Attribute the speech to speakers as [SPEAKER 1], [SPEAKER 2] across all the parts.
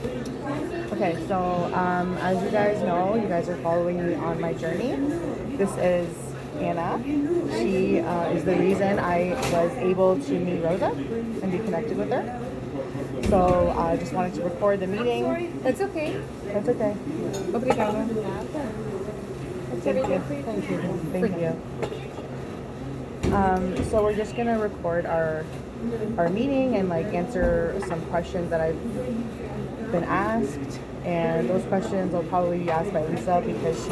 [SPEAKER 1] Okay, so as you guys know, you guys are following me on my journey. This is Anna. She is the reason I was able to meet Rosa and be connected with her. So I just wanted to record the meeting.
[SPEAKER 2] That's okay.
[SPEAKER 1] That's okay.
[SPEAKER 2] Obrigada.
[SPEAKER 1] Thank you. Thank you. Thank you. So we're just gonna record our meeting and like answer some questions that I've been asked, and those questions will probably be asked by Lisa because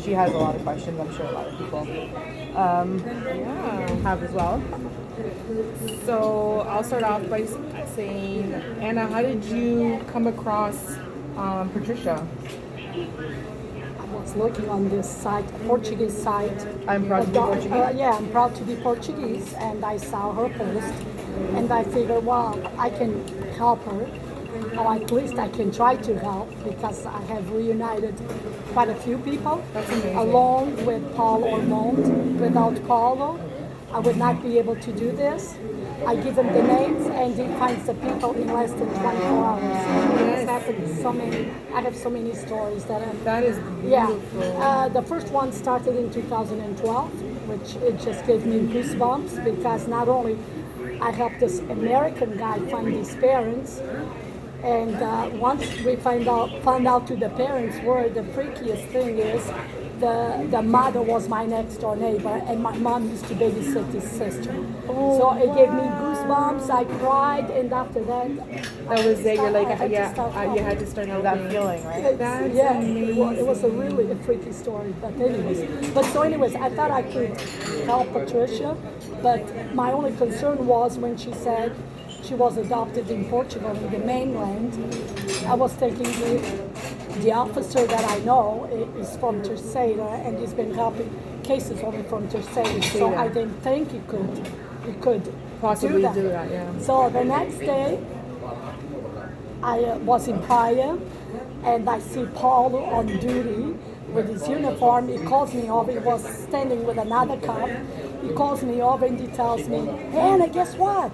[SPEAKER 1] she has a lot of questions. I'm sure a lot of people have as well.
[SPEAKER 2] So I'll start off by saying, Anna, how did you come across Patricia?
[SPEAKER 3] I was looking on this site, Portuguese site.
[SPEAKER 1] I'm proud to be Portuguese.
[SPEAKER 3] Yeah, I'm proud to be Portuguese, and I saw her post, and I figured, well, I can help her, or at least I can try to help because I have reunited quite a few people.
[SPEAKER 2] That's amazing.
[SPEAKER 3] Along with Paul Ormond. Without Paulo, I would not be able to do this. I give him the names and he finds the people in less than 24 hours. It's happened so many. I have so many stories that I'm.
[SPEAKER 2] That is beautiful.
[SPEAKER 3] Yeah. The first one started in 2012, which it just gave me goosebumps because not only I helped this American guy find his parents, and once we found out who the parents were, the freakiest thing is the mother was my next door neighbor, and my mom used to babysit his sister. So it gave me goosebumps. I cried, and after that,
[SPEAKER 2] That was it. You're like,
[SPEAKER 3] I had to start
[SPEAKER 2] you had to start helping.
[SPEAKER 1] That feeling, right?
[SPEAKER 2] That's
[SPEAKER 3] yeah,
[SPEAKER 2] amazing.
[SPEAKER 3] it was a really freaky story. But anyways, I thought I could help Patricia, but my only concern was when she said she was adopted in Portugal, in the mainland. I was thinking the officer that I know is from Terceira, and he's been helping cases only from Terceira, so I didn't think he could
[SPEAKER 2] Possibly
[SPEAKER 3] do
[SPEAKER 2] do that, yeah.
[SPEAKER 3] So the next day, I was in Praia, and I see Paulo on duty with his uniform. He calls me over. He was standing with another cop. He calls me over and he tells me, Anna, guess what?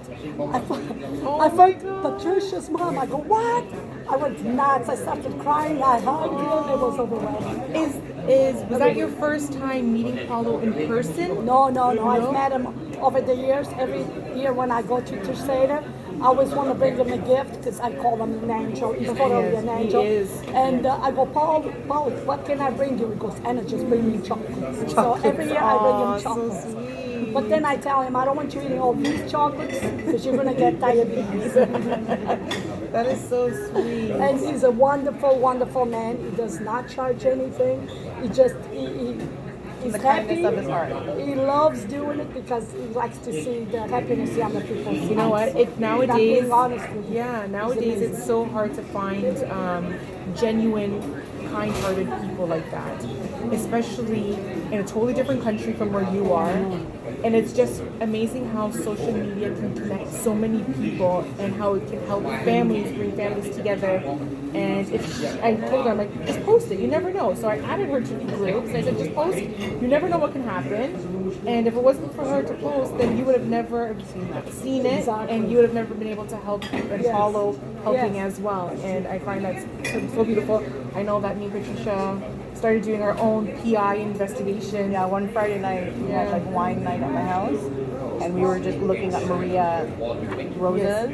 [SPEAKER 3] I found Patricia's mom. I go, what? I went nuts. I started crying. I hugged him. It was overwhelming.
[SPEAKER 2] Was that your first time meeting Paulo in person?
[SPEAKER 3] No. I've met him over the years. Every year when I go to Terceira, I always want to bring him a gift because I call him an angel. He's totally an angel.
[SPEAKER 2] He is.
[SPEAKER 3] And I go, Paul, what can I bring you? He goes, Anna, just bring me chocolates. So every year I bring him chocolates.
[SPEAKER 2] So sweet.
[SPEAKER 3] But then I tell him, I don't want you eating all these chocolates because you're going to get diabetes.
[SPEAKER 2] That is so sweet.
[SPEAKER 3] And he's a wonderful, wonderful man. He does not charge anything. He's
[SPEAKER 1] The
[SPEAKER 3] happy.
[SPEAKER 1] kindness of his heart.
[SPEAKER 3] He loves doing it because he likes to see the happiness in other people's
[SPEAKER 2] You know what?
[SPEAKER 3] eyes.
[SPEAKER 2] Nowadays,
[SPEAKER 3] being honest with you.
[SPEAKER 2] yeah, nowadays it's so hard to find genuine, kind-hearted people like that, especially in a totally different country from where you are. And it's just amazing how social media can connect so many people and how it can help families, bring families together. And I told her, I'm like, just post it. You never know. So I added her to the groups. And I said, just post. You never know what can happen. And if it wasn't for her to post, then you would have never seen it, and you would have never been able to help and follow helping as well. And I find that so beautiful. I know that me and Patricia started doing our own PI investigation.
[SPEAKER 1] Yeah, one Friday night we had like wine night at my house, and we were just looking at Maria Rosa's,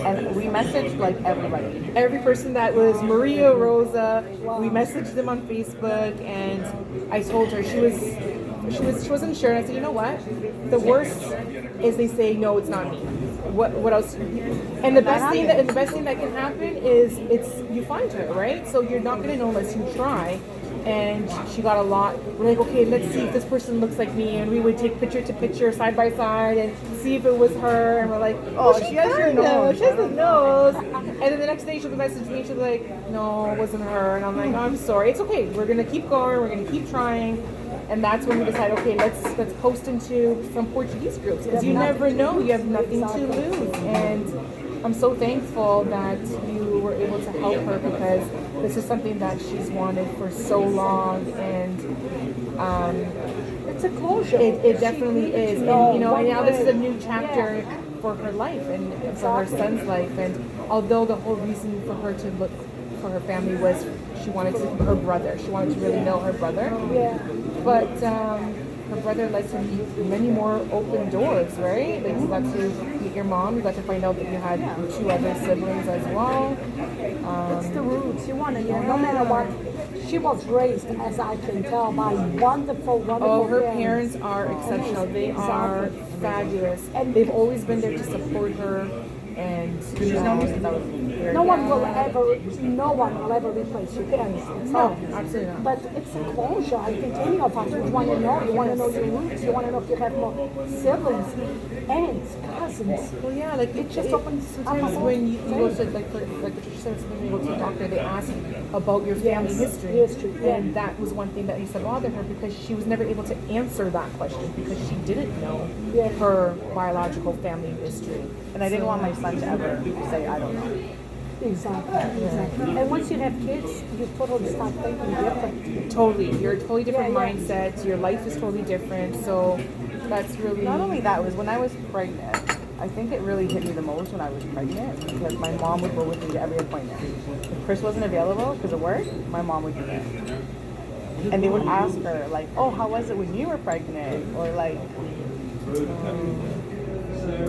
[SPEAKER 1] and we messaged like everybody.
[SPEAKER 2] Every person that was Maria Rosa, we messaged them on Facebook, and I told her she wasn't sure. And I said, you know what? The worst is they say no, it's not me. What else? And the best thing that can happen is you find her, right? So you're not gonna know unless you try. And she got a lot. We're like, okay, let's see if this person looks like me, and we would take picture to picture, side by side, and see if it was her. And we're like, oh, she has your nose. She has the nose. And then the next day she'll message me. She'll be like, no, it wasn't her. And I'm like, oh, I'm sorry. It's okay. We're gonna keep going. We're gonna keep trying. And that's when we decide, okay, let's post into some Portuguese groups because you never know. You have nothing to lose. And I'm so thankful that you were able to help her because this is something that she's wanted for so long, and
[SPEAKER 3] It's a closure.
[SPEAKER 2] it definitely is. And you know, and now this is a new chapter for her life and for her son's life. And although the whole reason for her to look for her family was she wanted to her brother. She wanted to really know her brother.
[SPEAKER 3] Yeah.
[SPEAKER 2] But her brother led to many more open doors, right? Like you got to meet your mom, you got to find out that you had 2 other siblings as well.
[SPEAKER 3] It's the roots. You want to know, no matter what. She was raised, as I can tell, by wonderful, wonderful
[SPEAKER 2] Oh, her parents are exceptional. They are fabulous.
[SPEAKER 3] And
[SPEAKER 2] they've always been there to support her. And
[SPEAKER 1] She's known me since I was very
[SPEAKER 3] no one
[SPEAKER 1] young.
[SPEAKER 3] will ever replace your parents. It's
[SPEAKER 2] no,
[SPEAKER 3] not.
[SPEAKER 2] absolutely not.
[SPEAKER 3] But it's a closure. I think any of us would want to know. You want to know your roots. You want to know if you have more siblings, aunts, cousins.
[SPEAKER 2] Well, yeah, like
[SPEAKER 3] It just opens up a
[SPEAKER 2] sometimes
[SPEAKER 3] whole
[SPEAKER 2] when you go to
[SPEAKER 3] thing.
[SPEAKER 2] like Patricia said, when you go to the doctor, they ask about your family
[SPEAKER 3] Yes,
[SPEAKER 2] history,
[SPEAKER 3] history, yeah.
[SPEAKER 2] and that was one thing that used to bother her because she was never able to answer that question because she didn't know
[SPEAKER 3] Yeah.
[SPEAKER 2] her biological family history.
[SPEAKER 1] And I didn't want my son to ever say, I don't know.
[SPEAKER 3] Exactly. And once you have kids, you totally start thinking different.
[SPEAKER 2] Totally, you're a totally different
[SPEAKER 3] Yeah, yeah.
[SPEAKER 2] mindset. Your life is totally different. So that's really
[SPEAKER 1] Not only that, it was when I was pregnant. I think it really hit me the most when I was pregnant because my mom would go with me to every appointment. If Chris wasn't available because of work, my mom would be there. And they would ask her, like, oh, how was it when you were pregnant? Or like,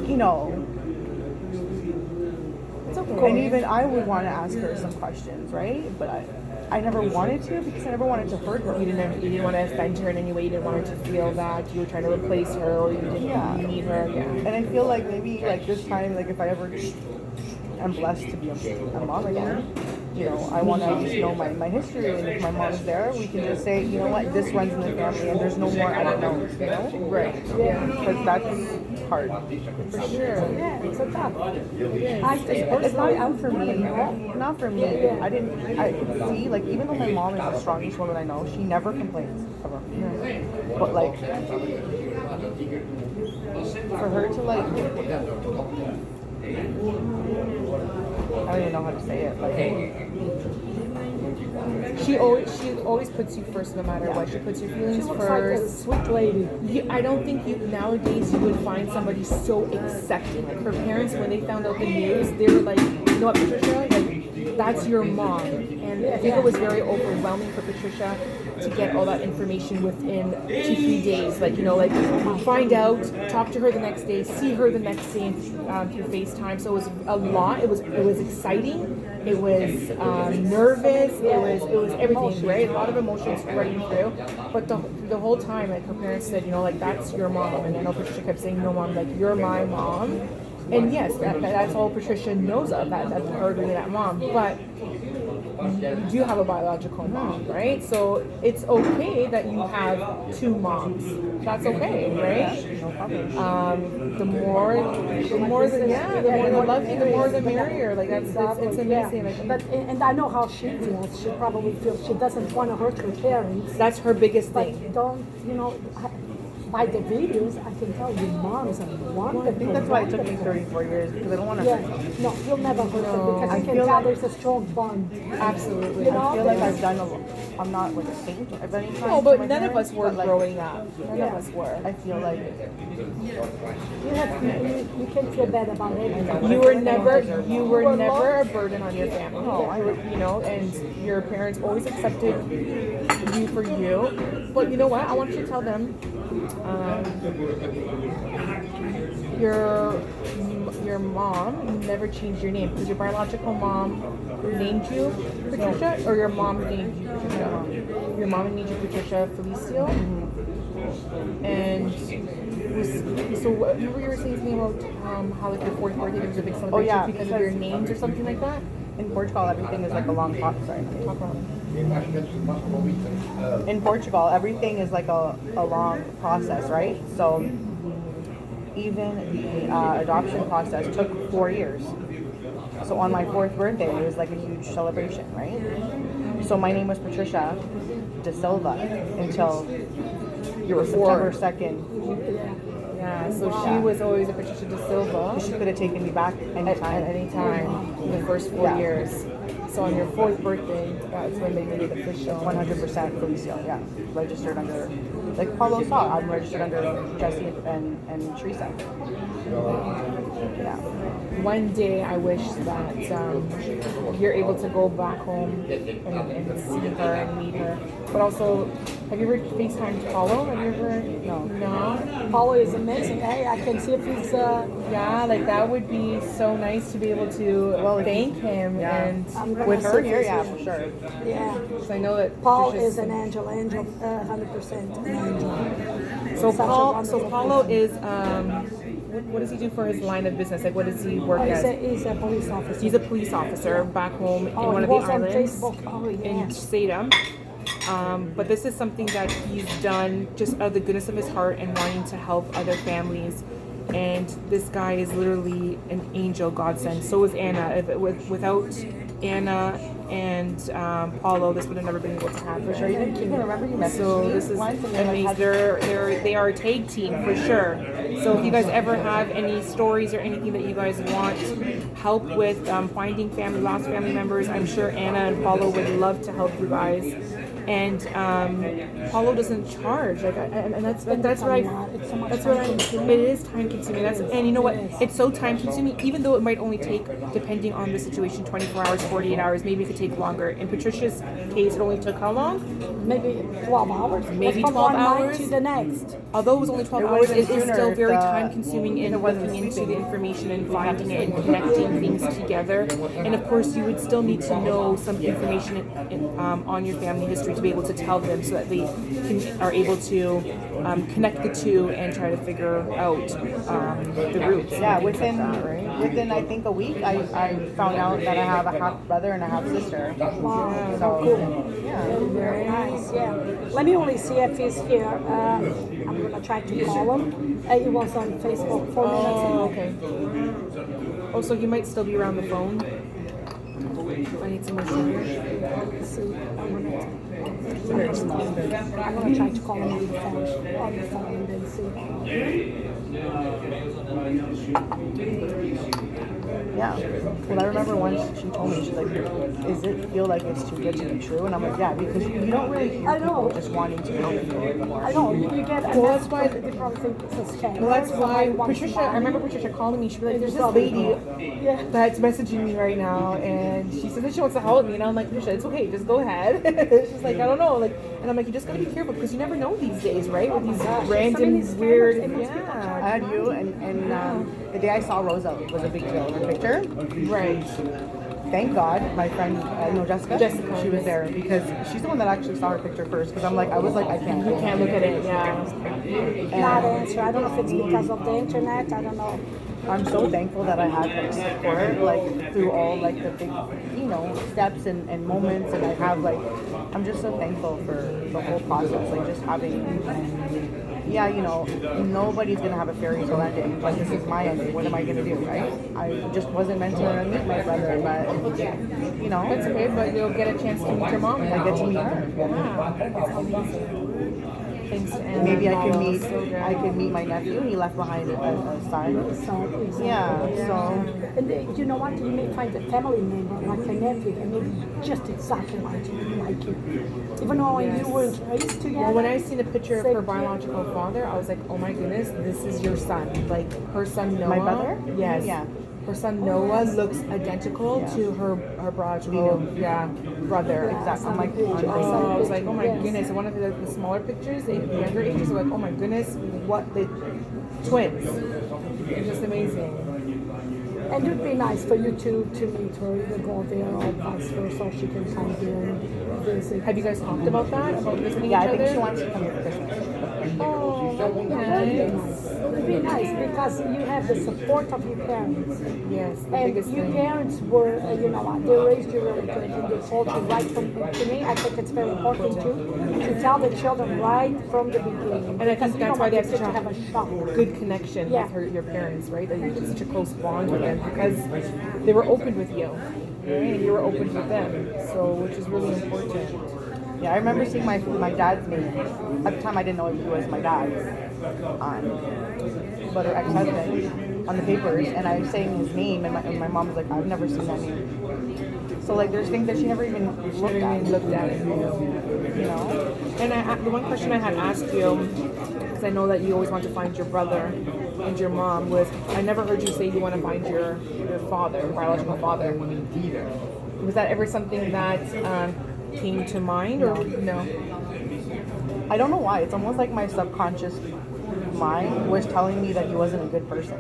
[SPEAKER 1] you know.
[SPEAKER 2] it's okay.
[SPEAKER 1] And even I would want to ask her some questions, right? But I never wanted to because I never wanted to hurt her.
[SPEAKER 2] You didn't want to offend her in any way. You didn't want her to feel that you were trying to replace her or you didn't need her. Yeah.
[SPEAKER 1] And I feel like maybe like this time, like if I ever am blessed to be a mom again, you know, I want to just know my history. And if my mom is there, we can just say, you know what, this runs in the family and there's no more I don't know, you know?
[SPEAKER 2] Right.
[SPEAKER 1] Yeah. Because that's hard.
[SPEAKER 2] For sure.
[SPEAKER 3] Yeah, it's a tough.
[SPEAKER 1] It's not out for me. Not for me. I could see, like, even though my mom is the strongest woman I know, she never complains ever. But like, for her to like, I don't even know how to say it. Like,
[SPEAKER 2] She always puts you first no matter what. She puts your feelings
[SPEAKER 3] She looks like a
[SPEAKER 2] first.
[SPEAKER 3] sweet lady.
[SPEAKER 2] I don't think nowadays you would find somebody so accepting. Like her parents, when they found out the news, they were like, you know what, Patricia, like that's your mom. And I think it was very overwhelming for Patricia to get all that information within 2-3 days. Like, you know, like find out, talk to her the next day, see her the next day through FaceTime. So it was a lot. It was exciting. It was nervous. It was everything, right? A lot of emotions running through. But the whole time, like her parents said, you know, like that's your mom. And I know Patricia kept saying, no, mom, like you're my mom. And yes, that's all Patricia knows of. That's her being that mom. But you do have a biological mom, right? So it's okay that you have 2 moms. That's okay, right?
[SPEAKER 1] no problem.
[SPEAKER 2] The more they love you, the more the merrier. Like it's amazing.
[SPEAKER 3] Yeah.
[SPEAKER 2] Like,
[SPEAKER 3] But and I know how she feels. She probably feels she doesn't want to hurt her parents.
[SPEAKER 2] that's her biggest thing.
[SPEAKER 3] But don't, you know, by the videos, I can tell you moms are wonderful.
[SPEAKER 1] I think that's why it took me 34 years because I don't want to
[SPEAKER 3] Yeah,
[SPEAKER 1] hurt them.
[SPEAKER 3] no, you'll never hurt them because
[SPEAKER 1] I
[SPEAKER 3] you can
[SPEAKER 1] feel
[SPEAKER 3] tell
[SPEAKER 1] like-
[SPEAKER 3] there's a strong bond.
[SPEAKER 2] Absolutely.
[SPEAKER 3] You know,
[SPEAKER 1] I feel like I've done a lot. I'm not like a saint of any kind.
[SPEAKER 2] No,
[SPEAKER 1] to
[SPEAKER 2] but
[SPEAKER 1] my
[SPEAKER 2] none of
[SPEAKER 1] parents,
[SPEAKER 2] us were
[SPEAKER 1] but, like,
[SPEAKER 2] growing up. None of us were.
[SPEAKER 1] I feel like
[SPEAKER 3] You can feel bad about everything.
[SPEAKER 2] You were never
[SPEAKER 3] loved.
[SPEAKER 2] a burden on your family. You know, and your parents always accepted you for you. But you know what? I want you to tell them your mom never changed your name because your biological mom named you Patricia, or your mom named you Patricia. Your mom named you Patricia Felicio, and so remember you were saying something about how like your 4th birthday there was a big celebration
[SPEAKER 1] yeah,
[SPEAKER 2] because of your names or something like that.
[SPEAKER 1] in Portugal, everything is like a long process. Sorry.
[SPEAKER 2] Talk about it.
[SPEAKER 1] In Portugal, everything is like a long process, right? So even the adoption process took 4 years. So on my 4th birthday, it was like a huge celebration, right? So my name was Patricia De Silva until
[SPEAKER 2] You were
[SPEAKER 1] September
[SPEAKER 2] 4.
[SPEAKER 1] 2nd.
[SPEAKER 2] Yeah, so she was always a Patricia De Silva.
[SPEAKER 1] She could have taken me back
[SPEAKER 2] At
[SPEAKER 1] anytime.
[SPEAKER 2] any time in the first 4
[SPEAKER 1] Yeah.
[SPEAKER 2] years. So on your 4th birthday, that's when they made it official.
[SPEAKER 1] 100% Felicio, yeah. Registered under, like Paulo saw, I'm registered under Jesse and Teresa. Yeah.
[SPEAKER 2] one day I wish that you're able to go back home and see her and meet her. But also, have you ever FaceTimed Paulo? Have you ever? No.
[SPEAKER 3] Paulo is amazing. Hey, I can see if he's.
[SPEAKER 2] Yeah, like that would be so nice to be able to thank him and
[SPEAKER 1] With her here, yeah, for sure.
[SPEAKER 3] Yeah.
[SPEAKER 2] because I know that
[SPEAKER 3] Paul
[SPEAKER 2] Patricia's-
[SPEAKER 3] is an angel, 100% an angel.
[SPEAKER 2] So
[SPEAKER 3] Such a
[SPEAKER 2] Paul,
[SPEAKER 3] wonderful
[SPEAKER 2] Paulo
[SPEAKER 3] person.
[SPEAKER 2] is what does he do for his line of business? Like what does he work as?
[SPEAKER 3] He's a police officer.
[SPEAKER 2] He's a police officer back home in
[SPEAKER 3] Oh,
[SPEAKER 2] one
[SPEAKER 3] he
[SPEAKER 2] of the
[SPEAKER 3] was on
[SPEAKER 2] islands
[SPEAKER 3] Facebook. Oh,
[SPEAKER 2] in
[SPEAKER 3] yeah.
[SPEAKER 2] Sedum. But this is something that he's done just out of the goodness of his heart and wanting to help other families. And this guy is literally an angel godsend. So is Anna. Without Anna and Paulo, this would have never been able to happen.
[SPEAKER 1] For sure. You didn't even remember you messaged
[SPEAKER 2] So
[SPEAKER 1] me
[SPEAKER 2] this is
[SPEAKER 1] once and you're like,
[SPEAKER 2] amazing. They are a tag team for sure. So if you guys ever have any stories or anything that you guys want help with finding lost family members, I'm sure Anna and Paulo would love to help you guys. And Paulo doesn't charge, and that's what
[SPEAKER 3] It's so much time-consuming.
[SPEAKER 2] it is time consuming. And you know what? It's so time consuming, even though it might only take, depending on the situation, 24 hours, 48 hours. Maybe it could take longer. In Patricia's case, it only took how long?
[SPEAKER 3] Maybe 12 hours.
[SPEAKER 2] Maybe
[SPEAKER 3] From
[SPEAKER 2] 12
[SPEAKER 3] one night
[SPEAKER 2] hours.
[SPEAKER 3] to the next.
[SPEAKER 2] Although it was only 12
[SPEAKER 1] It
[SPEAKER 2] hours,
[SPEAKER 1] would've
[SPEAKER 2] it
[SPEAKER 1] been
[SPEAKER 2] is
[SPEAKER 1] sooner
[SPEAKER 2] still
[SPEAKER 1] if
[SPEAKER 2] very
[SPEAKER 1] the-
[SPEAKER 2] time consuming in
[SPEAKER 1] it wasn't
[SPEAKER 2] looking into
[SPEAKER 1] sleeping.
[SPEAKER 2] the information and finding it and connecting things together. And of course, you would still need to know some information on your family history to be able to tell them so that they are able to connect the two and try to figure out the roots.
[SPEAKER 1] Yeah,
[SPEAKER 2] and things
[SPEAKER 1] within
[SPEAKER 2] like that, right?
[SPEAKER 1] within I think a week, I found out that I have a half brother and a half sister.
[SPEAKER 3] Wow.
[SPEAKER 1] So
[SPEAKER 3] Cool.
[SPEAKER 1] yeah.
[SPEAKER 3] Very nice, yeah. Let me only see if he's here. I'm going to try to call him. He was on Facebook 4 minutes
[SPEAKER 2] Oh,
[SPEAKER 3] ago.
[SPEAKER 2] okay. Oh, so he might still be around the phone. I need some more sugar.
[SPEAKER 3] Let's see. I'm going to try to call him on the phone and then see.
[SPEAKER 1] Yeah. Well, I remember once she told me, she's like, "Is it feel like it's too good to be true?" And I'm like, "Yeah," because you don't really hear
[SPEAKER 3] I know.
[SPEAKER 1] people just wanting to help you anymore.
[SPEAKER 3] I know, you get, and
[SPEAKER 2] Well,
[SPEAKER 3] that's
[SPEAKER 2] that's why-
[SPEAKER 3] why they probably think it's a scam.
[SPEAKER 2] Well, that's why
[SPEAKER 3] Somebody wants
[SPEAKER 2] Patricia,
[SPEAKER 3] money.
[SPEAKER 2] I remember Patricia calling me. She'd be like, there's this
[SPEAKER 3] Probably
[SPEAKER 2] lady
[SPEAKER 3] Yeah.
[SPEAKER 2] that's messaging me right now, and she said that she wants to help me. And I'm like, Patricia, it's okay, just go ahead. She's like, I don't know. And I'm like, you just gotta be careful because you never know these days, right? With these
[SPEAKER 3] gosh.
[SPEAKER 2] random,
[SPEAKER 3] Some of these scammers,
[SPEAKER 2] weird,
[SPEAKER 3] they must be
[SPEAKER 2] yeah.
[SPEAKER 1] I had you, and the day I saw Rosa was a big deal. Her picture.
[SPEAKER 2] Right.
[SPEAKER 1] Thank God, my friend, Jessica.
[SPEAKER 2] Jessica,
[SPEAKER 1] She was
[SPEAKER 2] yes.
[SPEAKER 1] there because she's the one that actually saw her picture first. Because I was like, I can't.
[SPEAKER 2] You can't look at it, yeah.
[SPEAKER 3] Not answer. I don't know if it's because of the internet. I don't know.
[SPEAKER 1] I'm so thankful that I had like support, like through all like the big, steps and moments, and I have like, I'm just so thankful for the whole process, like just having, nobody's gonna have a fairy tale ending, but this is my ending. What am I gonna do, right? I just wasn't meant to meet my brother, but
[SPEAKER 2] That's okay, but you'll get a chance to meet your mom.
[SPEAKER 1] I get to meet her.
[SPEAKER 2] Yeah, that's amazing. Thanks to Anna.
[SPEAKER 1] Maybe I
[SPEAKER 2] Paulo,
[SPEAKER 1] can meet,
[SPEAKER 2] so good.
[SPEAKER 1] my nephew. He left behind a son.
[SPEAKER 3] So, exactly.
[SPEAKER 1] Yeah, so.
[SPEAKER 3] And you know what? You may find a family member like a nephew that may be just exactly like you. Even though you weren't raised together.
[SPEAKER 2] Well, when I seen a picture of her
[SPEAKER 3] Same.
[SPEAKER 2] biological father, I was like, oh my goodness, this is your son. Like her son Noah.
[SPEAKER 1] My brother?
[SPEAKER 2] Yes.
[SPEAKER 1] Yeah.
[SPEAKER 2] Her son Noah looks identical to her biological brother.
[SPEAKER 1] Exactly. I'm like,
[SPEAKER 2] Oh, I was like, oh my
[SPEAKER 3] Yes.
[SPEAKER 2] goodness. And one of the smaller pictures, the younger ages, were like, oh my goodness, what the twins. It's just amazing.
[SPEAKER 3] And it would be nice for you to meet her, either go there or vice versa, or she can come here and visit.
[SPEAKER 2] Have you guys talked about that? About visiting
[SPEAKER 1] Yeah, I
[SPEAKER 2] each
[SPEAKER 1] think
[SPEAKER 2] other?
[SPEAKER 1] she wants to come here for Christmas.
[SPEAKER 2] Oh, that would be nice.
[SPEAKER 3] It would be nice because you have the support of your parents.
[SPEAKER 2] Yes, the
[SPEAKER 3] And
[SPEAKER 2] biggest
[SPEAKER 3] your
[SPEAKER 2] thing.
[SPEAKER 3] parents were, they raised you really good and they told you right from, to me, I think it's very important too, to tell the children right from the beginning.
[SPEAKER 2] And I think that's why they have such
[SPEAKER 3] to have
[SPEAKER 2] a
[SPEAKER 3] a shock.
[SPEAKER 2] good connection
[SPEAKER 3] Yeah.
[SPEAKER 2] with your parents, right? That you had such a close bond with them because they were open with you, right? And you were open with them, so which is really important.
[SPEAKER 1] Yeah, I remember seeing my dad's name. At the time, I didn't know he was my dad, but her ex-husband on the papers, and I was saying his name, and my mom was like, "I've never seen that name." So like, there's things that she never even looked at.
[SPEAKER 2] And the one question I had asked you, because I know that you always want to find your brother, and your mom was, I never heard you say you want to find your father, biological father. Was that ever something that came to mind, or no?
[SPEAKER 1] I don't know why. It's almost like my subconscious mind was telling me that he wasn't a good person.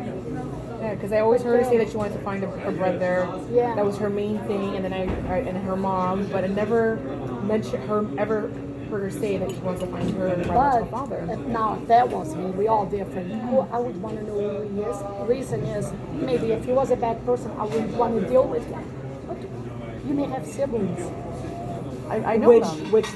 [SPEAKER 2] Yeah, because I always heard her say that she wanted to find a brother.
[SPEAKER 3] Yeah.
[SPEAKER 2] That was her main thing, and then and her mom, but I never mentioned her ever heard her say that she wants to find her biological
[SPEAKER 3] But
[SPEAKER 2] father.
[SPEAKER 3] now, if that was me, we all different. I would want to know who he is. Reason is, maybe if he was a bad person, I wouldn't want to deal with him. But you may have siblings.
[SPEAKER 1] I know them.
[SPEAKER 2] Which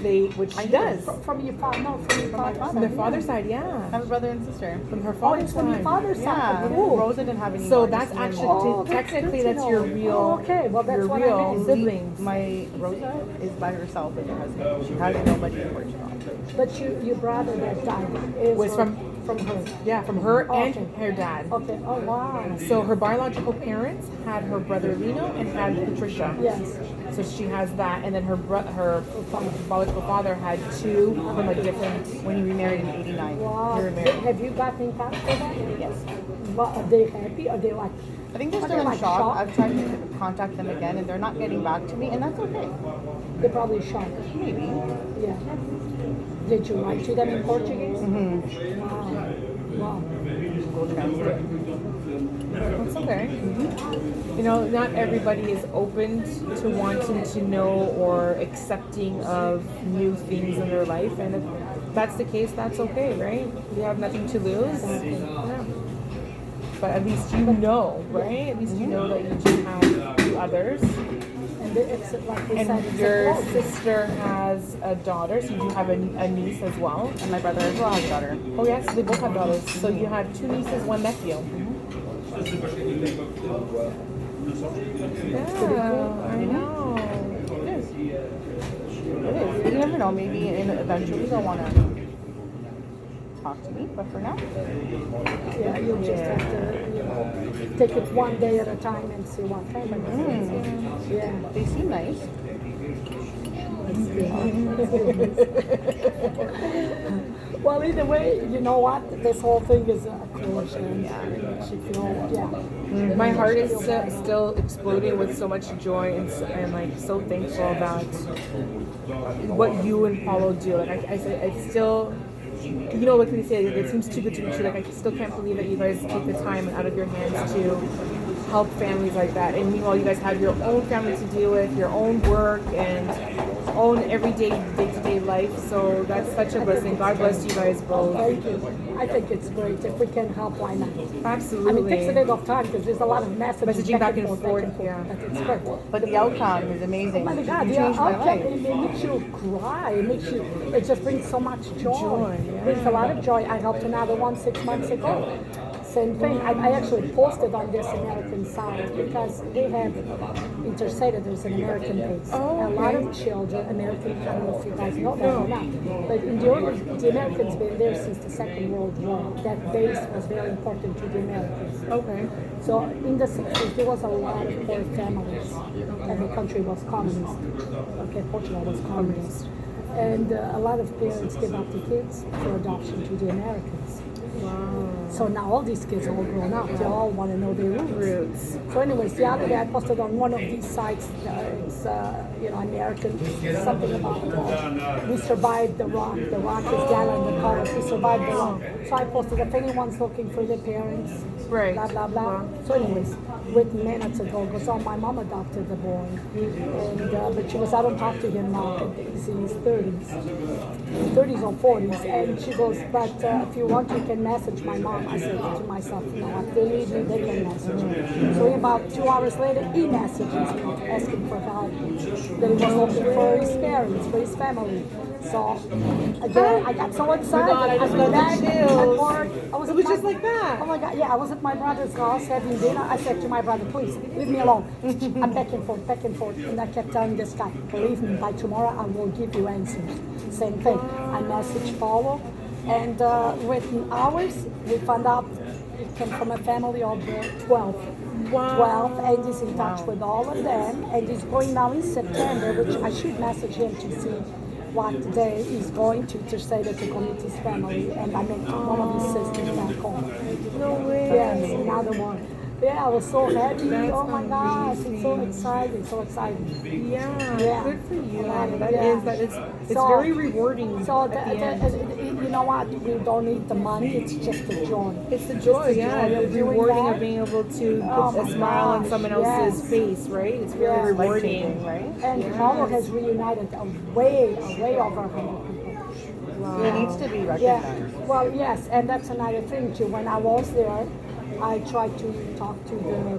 [SPEAKER 2] she does.
[SPEAKER 3] From your father, no, from your father's
[SPEAKER 2] From
[SPEAKER 3] side.
[SPEAKER 2] their father's side, yeah.
[SPEAKER 1] I have a brother and sister.
[SPEAKER 2] From her
[SPEAKER 3] Oh,
[SPEAKER 2] father's
[SPEAKER 3] it's from your
[SPEAKER 2] side.
[SPEAKER 3] father's
[SPEAKER 1] Yeah,
[SPEAKER 3] side. Cool.
[SPEAKER 1] Rosa didn't have any.
[SPEAKER 2] So
[SPEAKER 1] more,
[SPEAKER 2] that's
[SPEAKER 1] just me and
[SPEAKER 2] actually
[SPEAKER 1] mom.
[SPEAKER 3] Oh, that's
[SPEAKER 2] technically
[SPEAKER 3] good to
[SPEAKER 2] that's your
[SPEAKER 3] know.
[SPEAKER 2] real.
[SPEAKER 3] Oh, okay, well, that's
[SPEAKER 2] your
[SPEAKER 3] what I
[SPEAKER 2] real
[SPEAKER 3] meant.
[SPEAKER 2] siblings.
[SPEAKER 1] My Rosa is by herself with her husband. She has nobody in Portugal.
[SPEAKER 3] But your brother that died is
[SPEAKER 2] Was
[SPEAKER 3] from her.
[SPEAKER 2] Yeah, from her and
[SPEAKER 3] Okay.
[SPEAKER 2] her dad.
[SPEAKER 3] Okay. Oh wow.
[SPEAKER 2] So her biological parents had her brother Lino and had Patricia.
[SPEAKER 3] Yes.
[SPEAKER 2] So she has that, and then her biological father had two from a different.
[SPEAKER 1] When he remarried in '89.
[SPEAKER 3] Wow.
[SPEAKER 2] You're married.
[SPEAKER 3] Have you gotten in touch with them?
[SPEAKER 1] Yes.
[SPEAKER 3] What, are they happy? Are they like?
[SPEAKER 1] I think they're
[SPEAKER 3] Are
[SPEAKER 1] still
[SPEAKER 3] they
[SPEAKER 1] in
[SPEAKER 3] like
[SPEAKER 1] shock.
[SPEAKER 3] shocked?
[SPEAKER 1] I've tried to contact them again, and they're not getting back to me, and that's okay.
[SPEAKER 3] They're probably shocked.
[SPEAKER 1] Maybe.
[SPEAKER 3] Yeah. Did you write to them in Portuguese?
[SPEAKER 1] Mm-hmm.
[SPEAKER 3] Wow. Wow.
[SPEAKER 1] Google Translate.
[SPEAKER 2] That's okay. You know, not everybody is open to wanting to know or accepting of new things in their life, and if that's the case, that's okay, right? You have nothing to lose. Yeah. But at least you know, right? At least you know that you do have two others.
[SPEAKER 3] And it's like we said,
[SPEAKER 2] And
[SPEAKER 3] it's
[SPEAKER 2] your
[SPEAKER 3] a close.
[SPEAKER 2] sister has a daughter, so you do have a niece as well.
[SPEAKER 1] And my brother as well has a daughter.
[SPEAKER 2] Oh yes, they both have daughters. So you have two nieces, one nephew. Yeah, I know.
[SPEAKER 1] It is. It is. You never know. Maybe eventually they'll want to talk to me, but for now,
[SPEAKER 3] Yeah, you just have to, take it one day at a time and see what happens. Yeah.
[SPEAKER 1] they seem nice.
[SPEAKER 3] Well, either way, you know what? This whole thing is a closure. And it makes you feel, yeah.
[SPEAKER 2] My heart is still exploding with so much joy and like so thankful about what you and Paulo do. Like I said, it's still, you know, like they say, it seems too good to be true. Like I still can't believe that you guys take the time out of your hands to help families like that. And meanwhile, you guys have your own family to deal with, your own work, and own everyday day-to-day life. So that's such a blessing. God bless you guys both.
[SPEAKER 3] Thank you. I think it's great. If we can help, why not?
[SPEAKER 2] Absolutely.
[SPEAKER 3] I mean, it takes a bit of time because there's a lot of messaging
[SPEAKER 2] back and forth, yeah.
[SPEAKER 3] But it's great.
[SPEAKER 1] But the outcome is amazing.
[SPEAKER 3] Oh my God,
[SPEAKER 1] You
[SPEAKER 3] yeah,
[SPEAKER 1] changed my
[SPEAKER 3] okay.
[SPEAKER 1] life.
[SPEAKER 3] It makes you cry. It just brings so much joy.
[SPEAKER 2] Joy, yeah.
[SPEAKER 3] Brings a lot of joy. I helped another one 6 months ago. Same thing. I actually posted on this American site because they have Interceda, there's an American base.
[SPEAKER 2] Oh,
[SPEAKER 3] A lot
[SPEAKER 2] okay.
[SPEAKER 3] of children, American, I don't know if you guys know that or not, but in the Americans been there since the Second World War. That base was very important to the Americans.
[SPEAKER 2] Okay.
[SPEAKER 3] So in the 60s, there was a lot of poor families, and the country was communist. Okay, Portugal was communist. And a lot of parents gave up the kids for adoption to the Americans.
[SPEAKER 2] Wow.
[SPEAKER 3] So now all these kids are all grown up. They all want to know their roots. So anyways, the other day I posted on one of these sites, it's, American, something about we survived the rock. The rock is down in the colors. We survived the rock. So I posted if anyone's looking for their parents,
[SPEAKER 2] Right.
[SPEAKER 3] blah, blah, blah.
[SPEAKER 2] Wow.
[SPEAKER 3] So anyways, with minutes ago, goes on, my mom adopted the boy. And, but she goes, I don't talk to him now. He's in his 30s. 30s or 40s. And she goes, but if you want, you can message my mom. I said to myself, no, if they need me, they can message me. So about 2 hours later, he messages me asking for help. That he was looking for his parents, for his family. So again, I got so excited.
[SPEAKER 2] God, I just got the
[SPEAKER 3] back
[SPEAKER 2] chills.
[SPEAKER 3] at work.
[SPEAKER 2] It was just like that.
[SPEAKER 3] Oh my God, yeah, I was at my brother's house having dinner. I said to my brother, please, leave me alone. I'm back and forth. And I kept telling this guy, believe me, by tomorrow I will give you answers. Same thing. I messaged Paulo, and within hours, we found out it came from a family of 12.
[SPEAKER 2] Wow.
[SPEAKER 3] 12, and he's in touch with all of them, and he's going now in September, which I should message him to see what day is going to say that to commit his family, and I met one of his sisters back home.
[SPEAKER 2] No way.
[SPEAKER 3] Yes, another one. Yeah, I was so happy.
[SPEAKER 2] That's
[SPEAKER 3] Oh my gosh, it's so
[SPEAKER 2] amazing.
[SPEAKER 3] exciting, so exciting.
[SPEAKER 2] Yeah,
[SPEAKER 3] Yeah.
[SPEAKER 2] good for you.
[SPEAKER 3] Yeah.
[SPEAKER 2] It's
[SPEAKER 3] So-
[SPEAKER 2] very rewarding
[SPEAKER 3] So
[SPEAKER 2] at the end.
[SPEAKER 3] you know what? We don't need the money. It's just the joy.
[SPEAKER 2] It's the joy,
[SPEAKER 3] It's the
[SPEAKER 2] yeah,
[SPEAKER 3] joy
[SPEAKER 2] the
[SPEAKER 3] of doing
[SPEAKER 2] rewarding
[SPEAKER 3] that.
[SPEAKER 2] of being able to
[SPEAKER 3] Oh
[SPEAKER 2] put a
[SPEAKER 3] my
[SPEAKER 2] smile on
[SPEAKER 3] gosh,
[SPEAKER 2] someone else's
[SPEAKER 3] yes.
[SPEAKER 2] face, right? It's very
[SPEAKER 3] Yes.
[SPEAKER 2] rewarding.
[SPEAKER 1] Life-changing, right?
[SPEAKER 3] And Paulo has reunited way over 100 people.
[SPEAKER 1] It needs to be
[SPEAKER 3] Yeah.
[SPEAKER 1] recognized.
[SPEAKER 3] Well, yes, and that's another thing too. When I was there, I tried to talk to the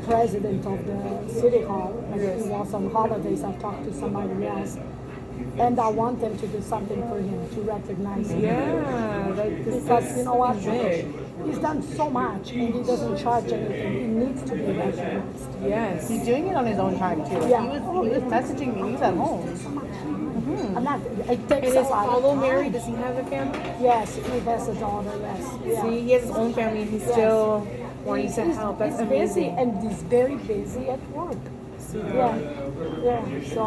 [SPEAKER 3] president of the city hall. And he was on holidays. I talked to somebody else, and I want them to do something for him to recognize him.
[SPEAKER 2] Yeah,
[SPEAKER 3] Because you know what?
[SPEAKER 2] big.
[SPEAKER 3] He's done so much, and he doesn't charge anything. He needs to be recognized.
[SPEAKER 2] Yes.
[SPEAKER 1] He's doing it on his own time too. Like,
[SPEAKER 3] Yeah.
[SPEAKER 1] he was messaging me. He's at home.
[SPEAKER 3] I'm not. It takes
[SPEAKER 2] And
[SPEAKER 3] a
[SPEAKER 2] is
[SPEAKER 3] lot of
[SPEAKER 2] Paulo
[SPEAKER 3] time.
[SPEAKER 2] married? Does he have a family?
[SPEAKER 3] Yes, he has a daughter. Yes. Yeah.
[SPEAKER 2] See, he has his own family and he's still wanting to help. That's
[SPEAKER 3] He's busy,
[SPEAKER 2] amazing.
[SPEAKER 3] and he's very busy at work. Yeah, yeah. So,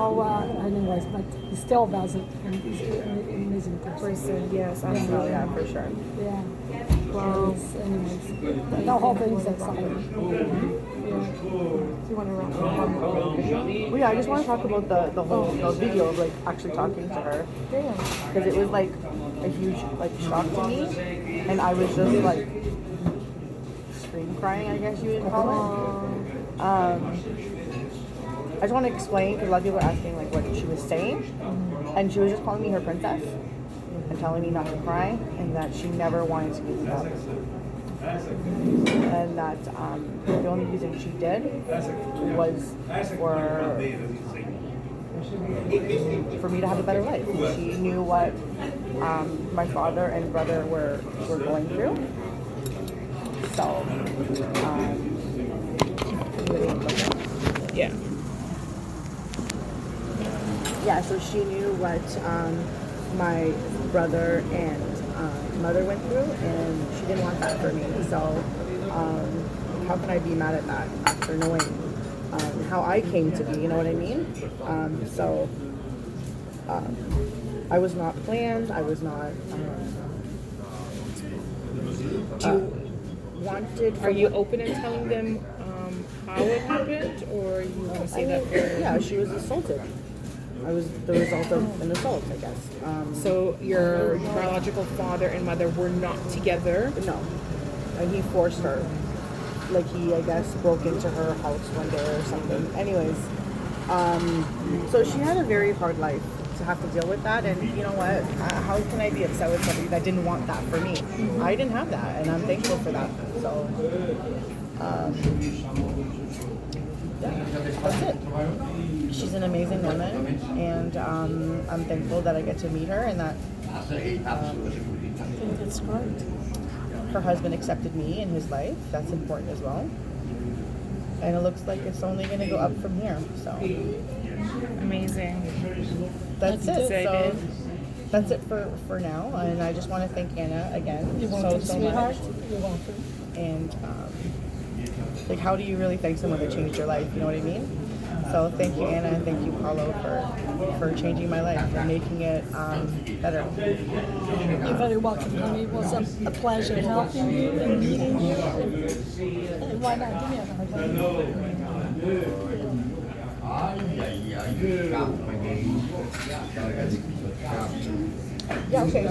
[SPEAKER 3] anyways, but he still does it, and he's an amazing person.
[SPEAKER 2] Person, yes,
[SPEAKER 1] Oh
[SPEAKER 2] absolutely.
[SPEAKER 1] yeah, for sure.
[SPEAKER 3] Yeah.
[SPEAKER 2] Wow.
[SPEAKER 3] Anyways, the whole thing's exciting.
[SPEAKER 2] Do you want to wrap up?
[SPEAKER 1] Well, yeah, I just want to talk about the whole the video of like actually talking to her, because it was like a huge like shock to me, and I was just like scream crying, I guess you would call it. I just want to explain because a lot of people are asking like what she was saying, and she was just calling me her princess and telling me not to cry and that she never wanted to give me up. And that the only reason she did was for me to have a better life. She knew what my father and brother were going through. So,
[SPEAKER 2] Yeah.
[SPEAKER 1] yeah, so she knew what my brother and mother went through, and she didn't want that for me. So how can I be mad at that after knowing how I came to be, you know what I mean? I was not planned. I was not wanted.
[SPEAKER 2] Are you open in telling them how it happened, or you want to say that?
[SPEAKER 1] Yeah, she was assaulted. I was the result of an assault, I guess.
[SPEAKER 2] So your biological father and mother were not together.
[SPEAKER 1] No. And he forced her. Like he, I guess, broke into her house one day or something. Anyways, so she had a very hard life to have to deal with that. And you know what? How can I be upset with somebody that didn't want that for me? I didn't have that, and I'm thankful for that. So, yeah, that's it. She's an amazing woman, and I'm thankful that I get to meet her and that
[SPEAKER 3] I think that's great.
[SPEAKER 1] her husband accepted me in his life. That's important as well. And it looks like it's only going to go up from here. So
[SPEAKER 2] Amazing.
[SPEAKER 1] that's it.
[SPEAKER 2] excited.
[SPEAKER 1] So that's it for now. And I just want to thank Anna again
[SPEAKER 3] You want
[SPEAKER 1] so
[SPEAKER 3] to,
[SPEAKER 1] much.
[SPEAKER 3] sweetheart? You want to?
[SPEAKER 1] And like, how do you really thank someone that changed your life? You know what I mean? So thank you, Anna, and thank you, Paulo, for changing my life and making it better.
[SPEAKER 3] You're very welcome, honey. It was a pleasure helping you and meeting you. And why not? Give me another.
[SPEAKER 1] Yeah, okay.